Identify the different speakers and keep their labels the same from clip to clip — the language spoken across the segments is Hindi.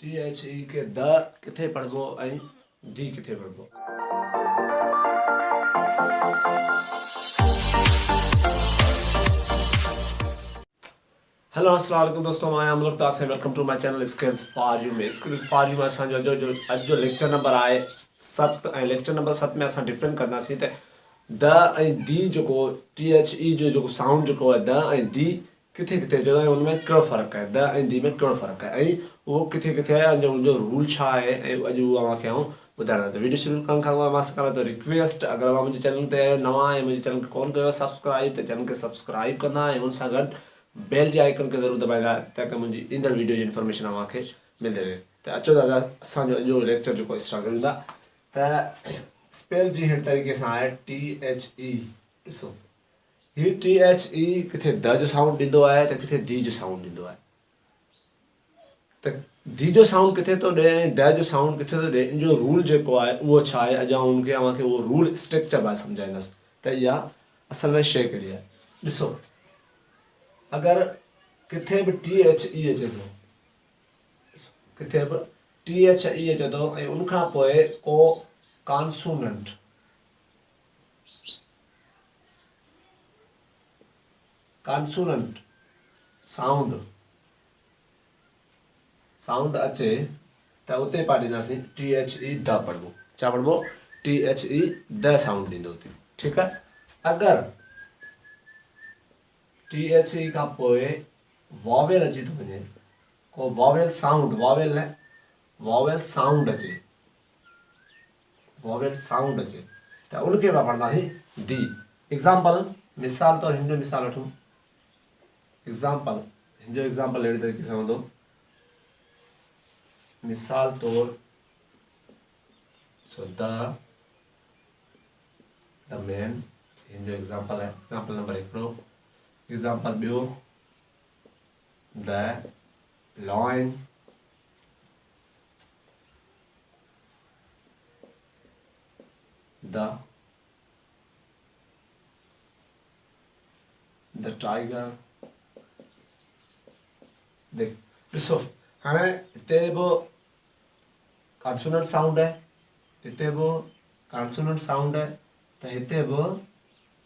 Speaker 1: THE के द किथे पढ़बो ऐं दी किथे पढ़बो। हेलो अस्सलाम वालेकुम दोस्तों, मैं Amlak Das welcome to my channel skills for you में। स्किल्स फॉर यू में असांजो जो लेक्चर नंबर आहे 7 ऐं लेक्चर नंबर 7 में असां डिफरेंट कंदासीं त द ऐं दी जेको THE जो जेको साउंड जेको आहे द ऐं दी किथे किथे जो आहे उनमें कहिड़ो फ़र्क़ु आहे, द ऐं दी में कहिड़ो फ़र्क़ु आहे ऐं उहो किथे किथे आहे, उनजो रूल छा आहे ऐं अॼु उहो तव्हांखे आउं ॿुधाइणो आहे। त वीडियो शुरू करण खां अॻु मां करां थो रिक्वेस्ट, अगरि तव्हां मुंहिंजे चैनल ते आहियो नवां ऐं मुंहिंजे चैनल खे कोन कयो सब्सक्राइब, त चैनल खे सब्सक्राइब कंदा ऐं हुन सां गॾु बेल जे आइकन खे ज़रूरु दबाईंदा ताकी मुंहिंजी ईंदड़ वीडियो जी इंफॉर्मेशन तव्हांखे मिलंदी रहे। त अचो दादा असांजो अॼु लेक्चर जेको स्टार्ट कयूं था। त स्पेल जी हिन तरीक़े सां आहे THE। ॾिसो हीउ THE किथे द जो साउंड ॾींदो आहे त किथे दी जो साउंड ॾींदो आहे। त दी जो साउंड किथे थो ॾिए ऐं द जो साउंड किथे थो ॾिए, इन जो रूल जेको आहे उहो छा आहे, अॼु आउं उनखे तव्हांखे उहो रूल स्ट्रक्चर बाय सम्झाईंदुसि त इहा असल में शइ कहिड़ी आहे। ॾिसो अगरि किथे बि THE अचे थो, किथे बि THE अचे थो ऐं उनखां पोइ को कॉन्सोनेंट साउंड अचे त उते पाण ॾींदासीं THE द पढ़बो। छा पढ़बो? THE द साउंड ॾींदो उते। ठीकु आहे। अगरि THE खां पोइ वॉवेल अची थो वञे, को वॉवेल साउंड अचे त उनखे पाण पढ़ंदासीं दी। एग्ज़ाम्पल मिसाल तौरु हिन जो मिसाल वठूं। हिन जो एग्ज़ाम्पल अहिड़ी तरीक़े सां हूंदो। मिसाल तौरु सो द मैन, हिन जो एग्ज़ाम्पल आहे एग्ज़ाम्पल नंबर 1। एग्ज़ाम्पल ॿियो द लॉयन, द टाइगर। देख ॾिसो हाणे हिते बि कॉन्सोनेंट साउंड आहे, हिते बि कॉन्सोनेंट साउंड आहे, त हिते बि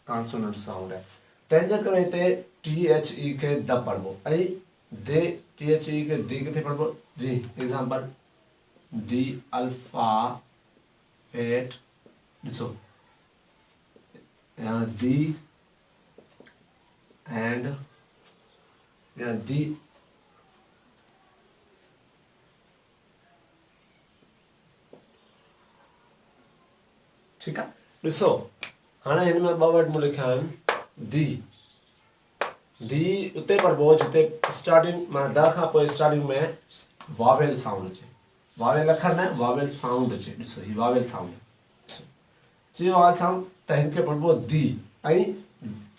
Speaker 1: कॉन्सोनेंट साउंड आहे। तंहिंजे करे हिते THE खे द पढ़बो ऐं THE खे दी किथे पढ़बो जी। एग्ज़ाम्पल दी अल्फ़ाबेट, ॾिसो दी एंड दी ठीकु आहे। ॾिसो हाणे हिन में ॿ वर्ड मूं लिखिया आहिनि। दी उते पढ़बो जिते स्टार्टिंग माना द खां पोइ स्टार्टिंग में वावेल साउंड अचे, वावेल अखर न वावेल साउंड अचे। ॾिसो हीउ वावेल साउंड आहे, वावेल साउंड त हिनखे पढ़बो दी। ऐं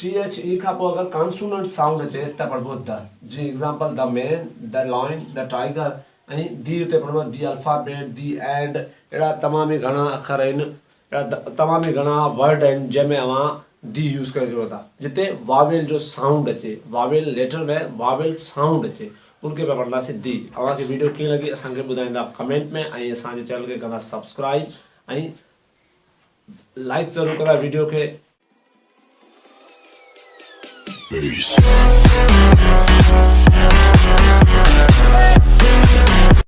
Speaker 1: THE खां पोइ अगरि कॉन्सोनेंट साउंड अचे त पढ़बो द। जी example the man, the lion, the tiger. ऐं दी उते पढ़बो दी अल्फ़ाबेट, दी एंड। अहिड़ा तमामु ई घणा अखर आहिनि, तमामु ई घणा वर्ड आहिनि जंहिंमें तव्हां दी यूज़ करे सघो था, जिते वावेल जो साउंड अचे, वावेल लेटर में वावेल साउंड अचे, उनखे पिया पढ़ंदासीं दी। तव्हांखे वीडियो कीअं लॻी असांखे ॿुधाईंदा कमेंट में, ऐं असांजे चैनल खे कंदा सब्सक्राइब ऐं लाइक ज़रूरु कंदा वीडियो खे। Peace.